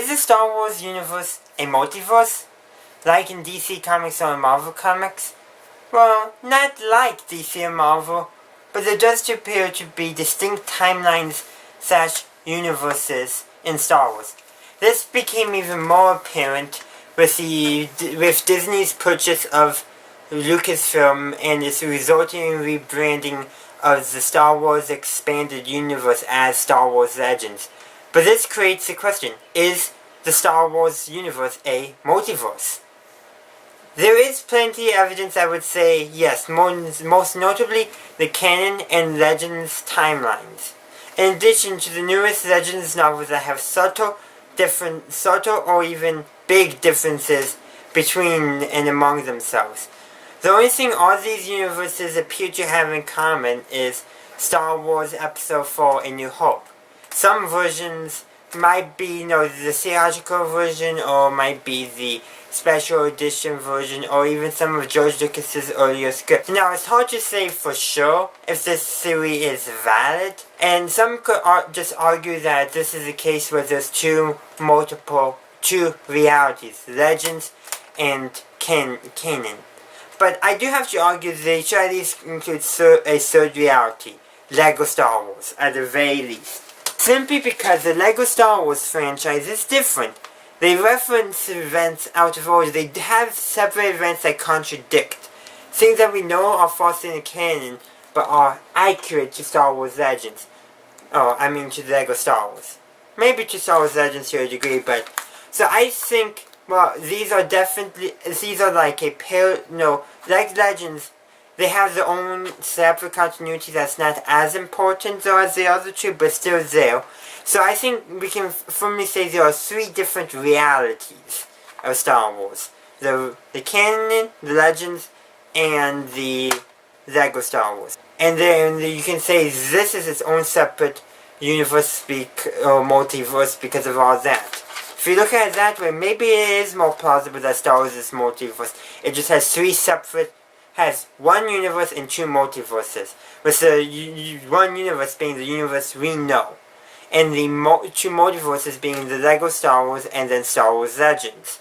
Is the Star Wars universe a multiverse? Like in DC Comics or Marvel Comics? Well, not like DC and Marvel, but there does appear to be distinct timelines/universes in Star Wars. This became even more apparent with Disney's purchase of Lucasfilm and its resulting rebranding of the Star Wars Expanded Universe as Star Wars Legends. But this creates the question, is the Star Wars universe a multiverse? There is plenty of evidence that would say yes, most notably the canon and Legends timelines. In addition to the newest Legends novels that have subtle or even big differences between and among themselves. The only thing all these universes appear to have in common is Star Wars Episode 4 A New Hope. Some versions might be, the theatrical version, or might be the special edition version, or even some of George Lucas's earlier scripts. Now, it's hard to say for sure if this theory is valid, and some could just argue that this is a case where there's two realities, Legends and canon. But I do have to argue that they should at least include a third reality, LEGO Star Wars, at the very least. Simply because the LEGO Star Wars franchise is different. They reference events out of order. They have separate events that contradict. Things that we know are false in the canon, but are accurate to Star Wars Legends. To LEGO Star Wars. Maybe to Star Wars Legends to a degree, but... So I think, these are like like Legends, they have their own separate continuity that's not as important though as the other two, but still there. So I think we can firmly say there are three different realities of Star Wars. The canon, the Legends, and the LEGO Star Wars. And then you can say this is its own separate universe or multiverse because of all that. If you look at it that way, maybe it is more plausible that Star Wars is multiverse. It just has one universe and two multiverses, with the one universe being the universe we know, and the two multiverses being the LEGO Star Wars and then Star Wars Legends.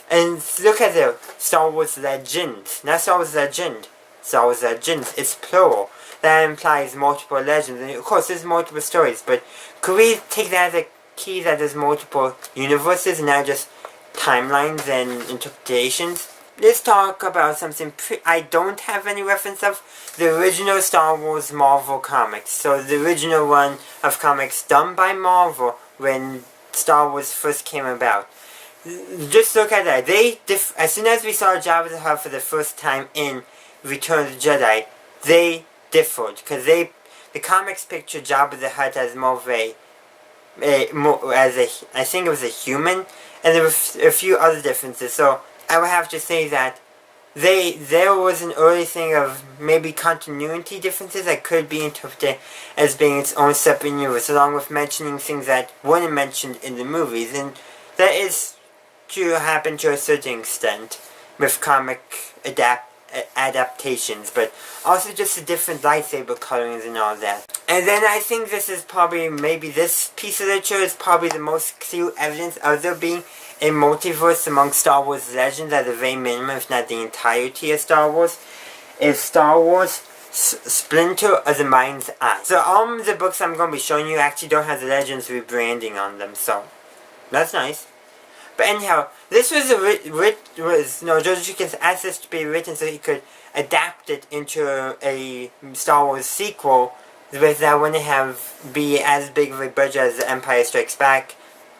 And look at the Star Wars Legends, not Star Wars Legend, Star Wars Legends, it's plural. That implies multiple legends, and of course there's multiple stories, but could we take that as a key that there's multiple universes and not just timelines and interpretations? Let's talk about something I don't have any reference of. The original Star Wars Marvel comics. So the original run of comics done by Marvel when Star Wars first came about. Just look at that. As soon as we saw Jabba the Hutt for the first time in Return of the Jedi, they differed. Because the comics picture Jabba the Hutt as more of I think it was a human, and there were a few other differences. So I would have to say that there was an early thing of maybe continuity differences that could be interpreted as being its own separate universe, along with mentioning things that weren't mentioned in the movies, and that is to happen to a certain extent with comic adaptations, but also just the different lightsaber colorings and all that. And then I think this is maybe this piece of literature is probably the most clear evidence of there being a multiverse among Star Wars Legends at the very minimum, if not the entirety of Star Wars, is Star Wars Splinter of the Mind's Eye. So all the books I'm going to be showing you actually don't have the Legends rebranding on them, so that's nice. But anyhow, this was George Lucas asked this to be written so he could adapt it into a Star Wars sequel that wouldn't be as big of a budget as The Empire Strikes Back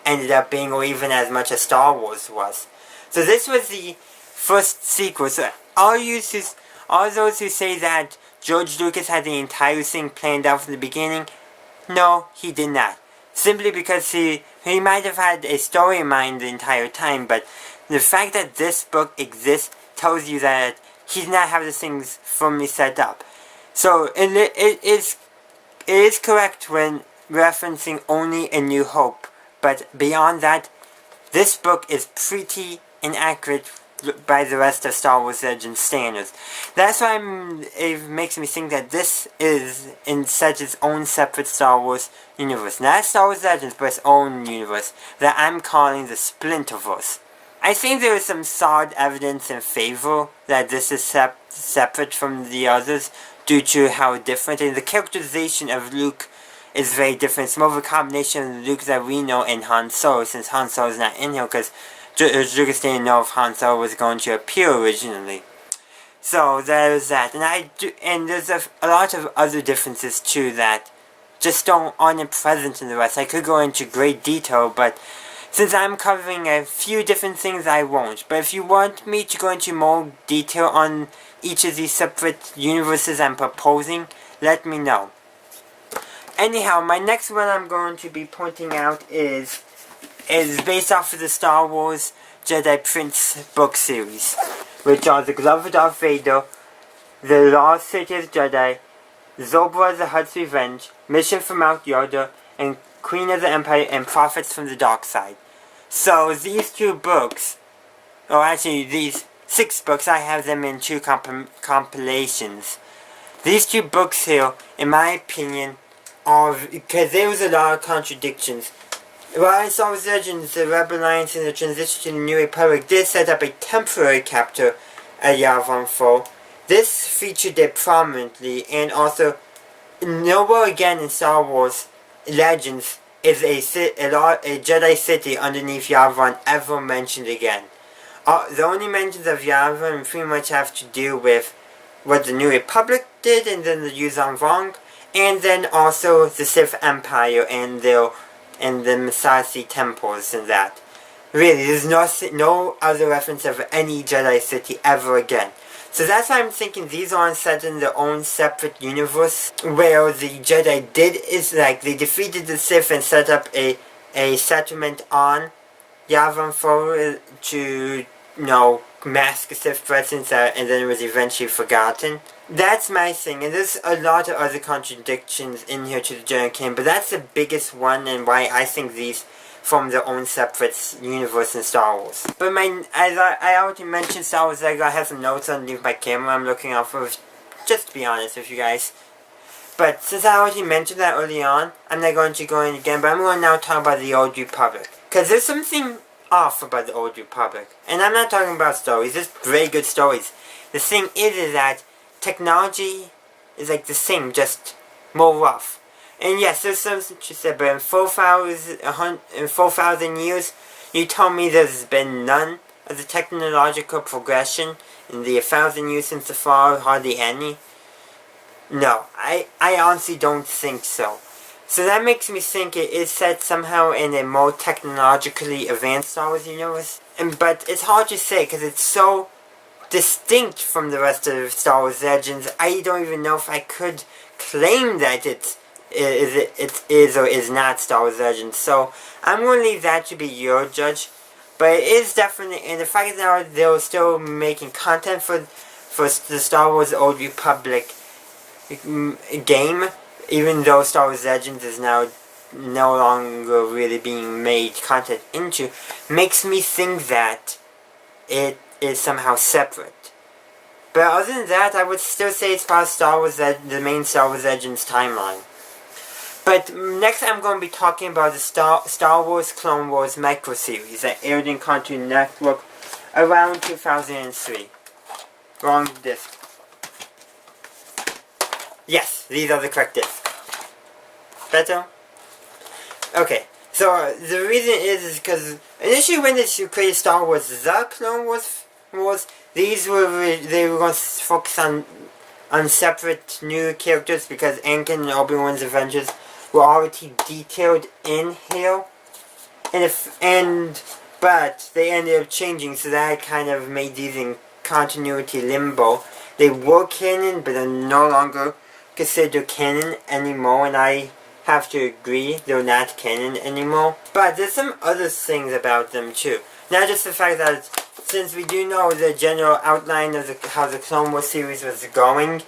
ended up being, or even as much as Star Wars was. So this was the first sequel. So all those who say that George Lucas had the entire thing planned out from the beginning, no, he did not. Simply because he might have had a story in mind the entire time, but the fact that this book exists tells you that he did not have the things firmly set up. So it is correct when referencing only A New Hope, but beyond that, this book is pretty inaccurate by the rest of Star Wars Legends standards. That's why it makes me think that this is in such its own separate Star Wars universe. Not Star Wars Legends, but its own universe that I'm calling the Splinterverse. I think there is some solid evidence in favor that this is separate from the others due to how different, and the characterization of Luke is very different. It's more of a combination of the Luke that we know and Han Solo, since Han Solo is not in here because Lucas didn't know if Han Solo was going to appear originally. So there's that, and there's a lot of other differences too that just aren't present in the rest. I could go into great detail, but since I'm covering a few different things, I won't. But if you want me to go into more detail on each of these separate universes I'm proposing, let me know. Anyhow, my next one I'm going to be pointing out is based off of the Star Wars Jedi Prince book series, which are The Glove of Darth Vader, The Lost City of the Jedi, Zobra the Hutt's Revenge, Mission from Mount Yoda, and Queen of the Empire, and Prophets from the Dark Side. So these two books, or actually these 6 books, I have them in 2 compilations. These 2 books here, in my opinion, because there was a lot of contradictions. While in Star Wars Legends, the Rebel Alliance and the transition to the New Republic did set up a temporary captor at Yavin 4, this featured it prominently, and also nowhere again in Star Wars Legends is a Jedi city underneath Yavin ever mentioned again. The only mentions of Yavin pretty much have to do with what the New Republic did, and then the Yuuzhan Vong, and then also the Sith Empire and the Massassi temples and that. Really, there's no other reference of any Jedi city ever again. So that's why I'm thinking these aren't set in their own separate universe, where the Jedi they defeated the Sith and set up a settlement on Yavin 4 to, mask a Sith presence, and then it was eventually forgotten. That's my thing, and there's a lot of other contradictions in here to the Jedi Kingdom, but that's the biggest one, and why I think these form their own separate universe in Star Wars. But as I already mentioned, Star Wars Lego, I have some notes underneath my camera I'm looking out for, just to be honest with you guys. But since I already mentioned that early on, I'm not going to go in again, but I'm going to now talk about the Old Republic. Because there's something off about the Old Republic. And I'm not talking about stories, there's very good stories. The thing is that technology is like the same, just more rough. And yes, there's something to say, but in 4,000 years, you told me there's been none of the technological progression in the 1,000 years since the fall, hardly any. No, I honestly don't think so. So that makes me think it is set somehow in a more technologically advanced Star Wars universe. But it's hard to say because it's so distinct from the rest of Star Wars Legends. I don't even know if I could claim that it is or is not Star Wars Legends. So I'm going to leave that to be your judge. But it is definitely, and the fact that they're still making content for the Star Wars Old Republic game, even though Star Wars Legends is now no longer really being made content into, makes me think that it is somehow separate. But other than that, I would still say it's part of the main Star Wars Legends timeline. But next I'm going to be talking about the Star Wars Clone Wars micro-series that aired in Cartoon Network around 2003. Wrong disc. Yes, these are the correct discs. Better? Okay, so the reason is because initially when they created Star Wars The Clone Wars, they were going to focus on separate new characters because Anakin and Obi-Wan's adventures were already detailed in here. But they ended up changing, so that kind of made these in continuity limbo. They were canon, but they're no longer considered canon anymore, and I have to agree, they're not canon anymore. But there's some other things about them too. Not just the fact that, since we do know the general outline of how the Clone Wars series was going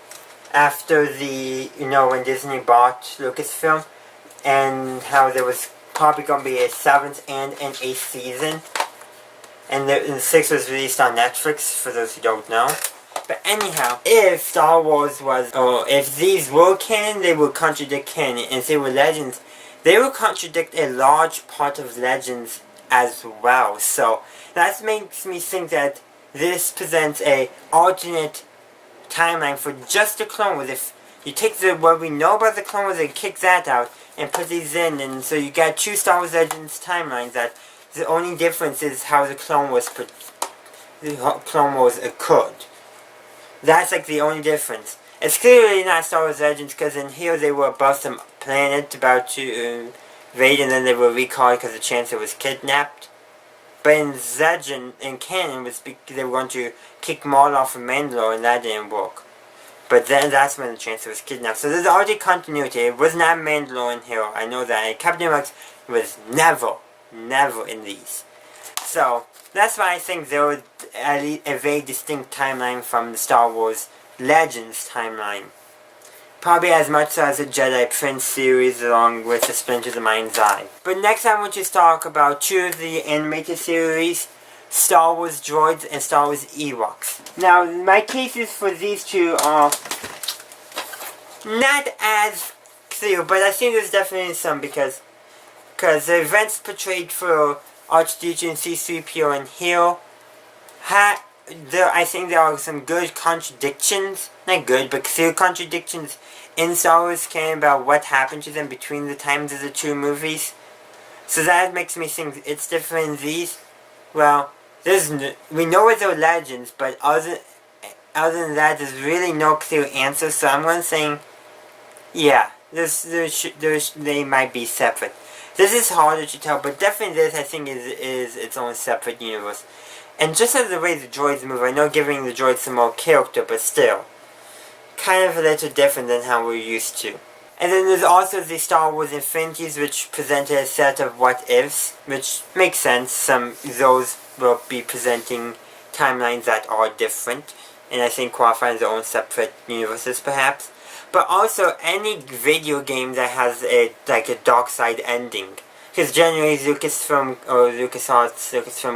after when Disney bought Lucasfilm, and how there was probably going to be a 7th and an 8th season. and the 6 was released on Netflix, for those who don't know. But anyhow, if Star Wars was, or if these were canon, they would contradict canon. And if they were Legends, they would contradict a large part of Legends as well. So that makes me think that this presents a alternate timeline for just the Clone Wars. If you take what we know about the Clone Wars and kick that out and put these in, and so you got 2 Star Wars Legends timelines that the only difference is how the Clone Wars occurred. That's like the only difference. It's clearly not Star Wars Legends, because in here they were above some planet about to invade, and then they were recalled because the Chancellor was kidnapped. But in Legend, in canon, they were going to kick Maul off of Mandalore, and that didn't work. But then that's when the Chancellor was kidnapped. So there's already continuity. It was not Mandalore in here, I know that. And Captain Rex was never in these. So that's why I think there was a very distinct timeline from the Star Wars Legends timeline. Probably as much as the Jedi Prince series along with the Splinter of the Mind's Eye. But next I want to talk about 2 of the animated series, Star Wars Droids and Star Wars Ewoks. Now my cases for these 2 are not as clear, but I think there's definitely some because the events portrayed for Archduke and C-3PO and here, I think there are some good contradictions, not good, but clear contradictions in Star Wars canon about what happened to them between the times of the 2 movies. So that makes me think it's different in these. Well, we know what they're Legends, but other than that, there's really no clear answer. So I'm going to say, yeah, they might be separate. This is harder to tell, but definitely this I think is its own separate universe. And just as the way the droids move, I know giving the droids some more character, but still, kind of a little different than how we're used to. And then there's also the Star Wars Infinities, which presented a set of what-ifs, which makes sense. Those will be presenting timelines that are different, and I think qualify their own separate universes, perhaps. But also any video game that has a dark side ending, because generally Lucasfilm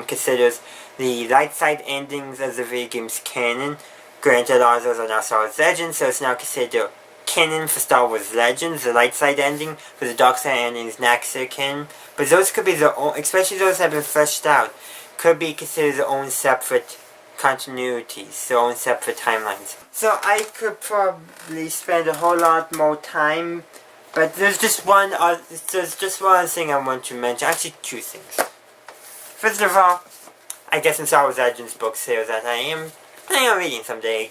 considers the light side endings of the video game's canon. Granted, all of those are now Star Wars Legends, so it's now considered canon for Star Wars Legends, the light side ending, but the dark side ending is not considered canon. But those could be their own, especially those that have been fleshed out, could be considered their own separate continuities, their own separate timelines. So I could probably spend a whole lot more time, but there's just one thing I want to mention. Actually, 2 things. First of all, I guess in Star Wars Legends books here that I am planning on reading someday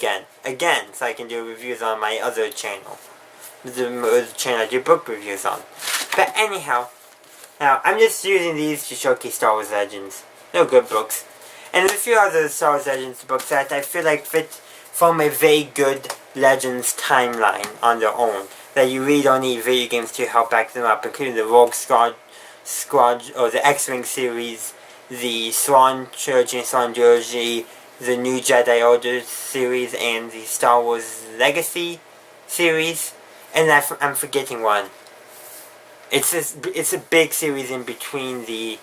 again, so I can do reviews on my other channel, the channel I do book reviews on. But anyhow, now I'm just using these to showcase Star Wars Legends. They're good books. And there's a few other Star Wars Legends books that I feel like fit from a very good Legends timeline on their own, that you really don't need video games to help back them up, including the Rogue Squad, or the X-Wing series, the Swan Trilogy and Swan Trilogy, the New Jedi Order series, and the Star Wars Legacy series, and I'm forgetting one. It's a big series in between the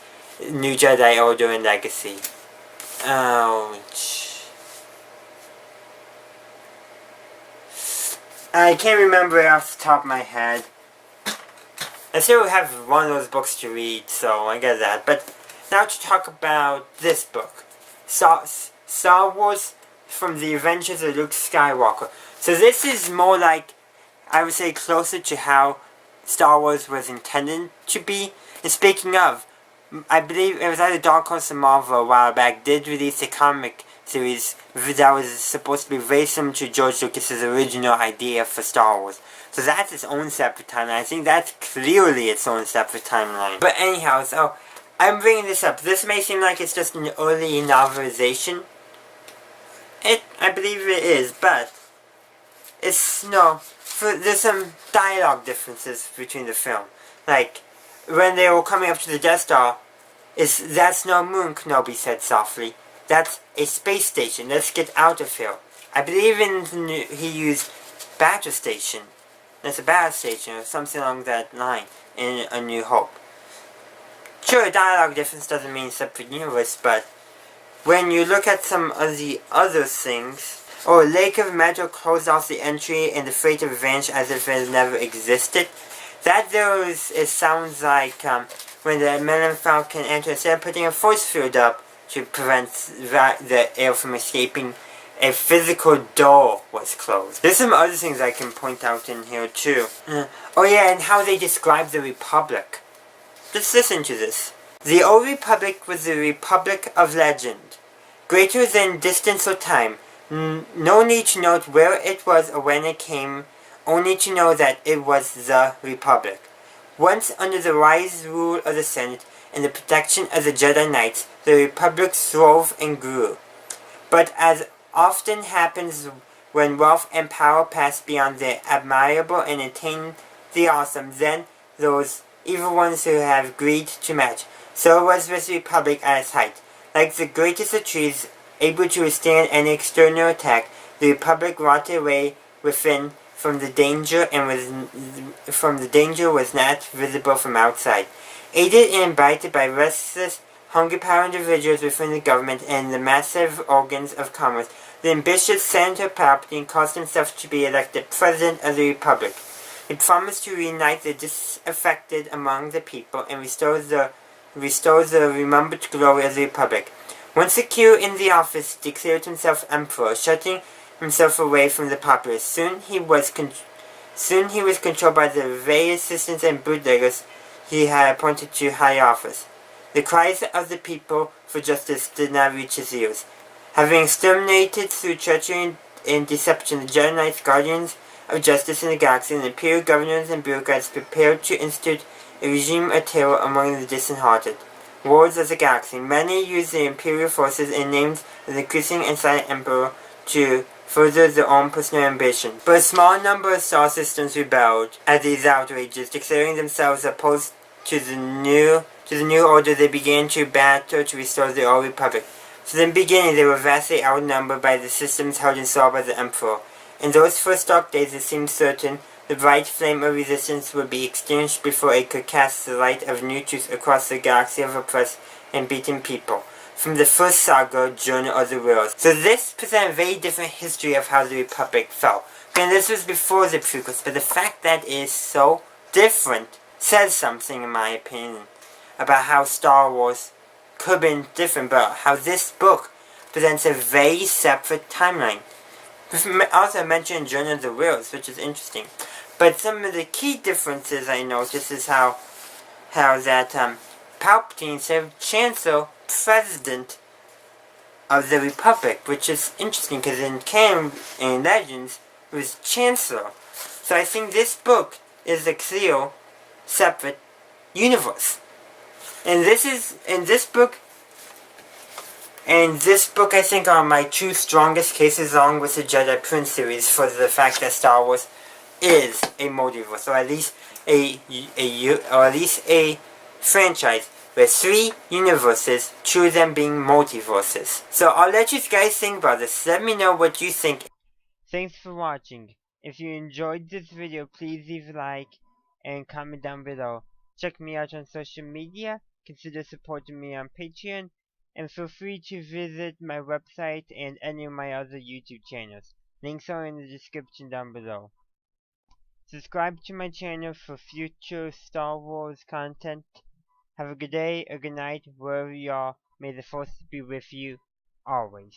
New Jedi Order and Legacy. Ouch. I can't remember it off the top of my head. I still have one of those books to read, so I get that. But now to talk about this book. Star Wars from the Adventures of Luke Skywalker. So this is more like, I would say, closer to how Star Wars was intended to be. And speaking of, I believe it was either Dark Horse or Marvel a while back did release a comic series that was supposed to be very similar to George Lucas's original idea for Star Wars. So that's its own separate timeline. I think that's clearly its own separate timeline. But anyhow, so I'm bringing this up. This may seem like it's just an early novelization. I believe it is, but it's there's some dialogue differences between the film. Like, when they were coming up to the Death Star, that's no moon, Kenobi said softly. That's a space station. Let's get out of here. I believe he used battle station. That's a battle station or something along that line in A New Hope. Sure, dialogue difference doesn't mean separate universe, but when you look at some of the other things, Lake of Metal closed off the entry and the fate of vanished as if it never existed. That there is, it sounds like when the Millennium Falcon entered, instead of putting a force field up to prevent the air from escaping, a physical door was closed. There's some other things I can point out in here too. Oh yeah, and how they describe the Republic. Just listen to this. The old Republic was the Republic of legend, greater than distance or time. No need to note where it was or when it came, only to know that it was the Republic. Once under the wise rule of the Senate and the protection of the Jedi Knights, the Republic throve and grew. But as often happens when wealth and power pass beyond the admirable and attain the awesome, then those evil ones who have greed to match. So was this Republic at its height. Like the greatest of trees, able to withstand an external attack, the Republic rotted away within from the danger was not visible from outside. Aided and invited by restless, hungry-power individuals within the government and the massive organs of commerce, the ambitious Senator Palpatine caused himself to be elected President of the Republic. He promised to reunite the disaffected among the people and restore the remembered glory of the Republic. Once secure in the office, declared himself Emperor, shutting himself away from the populace. Soon he was controlled by the various assistants and bootleggers he had appointed to high office. The cries of the people for justice did not reach his ears. Having exterminated through treachery and deception the Jedi Knights, guardians of justice in the galaxy, and the imperial governors and bureaucrats prepared to institute a regime of terror among the disheartened wards of the galaxy. Many used the imperial forces and names of the increasing and silent emperor to further their own personal ambition. But a small number of star systems rebelled at these outrages, declaring themselves opposed to the new order. They began to battle to restore the old republic. So in the beginning, they were vastly outnumbered by the systems held in thrall by the emperor. In those first dark days, it seemed certain the bright flame of resistance would be extinguished before it could cast the light of new truth across the galaxy of oppressed and beaten people. From the first saga, Journal of the Worlds. So this presents a very different history of how the Republic fell. And this was before the prequels, but the fact that it is so different says something, in my opinion, about how Star Wars could have been different, but how this book presents a very separate timeline. Also, I mentioned Journal of the Worlds, which is interesting. But some of the key differences I noticed is how that Palpatine said Chancellor, President of the Republic, which is interesting because in canon and legends it was Chancellor. So I think this book is a clear, separate universe. And this book I think are my two strongest cases, along with the Jedi Prince series, for the fact that Star Wars is a multiverse, or at least a franchise with 3 universes, 2 of them being multiverses. So I'll let you guys think about this. Let me know what you think. Thanks for watching. If you enjoyed this video, please leave a like and comment down below. Check me out on social media, consider supporting me on Patreon, and feel free to visit my website and any of my other YouTube channels. Links are in the description down below. Subscribe to my channel for future Star Wars content. Have a good day, a good night, wherever you are. May the Force be with you, always.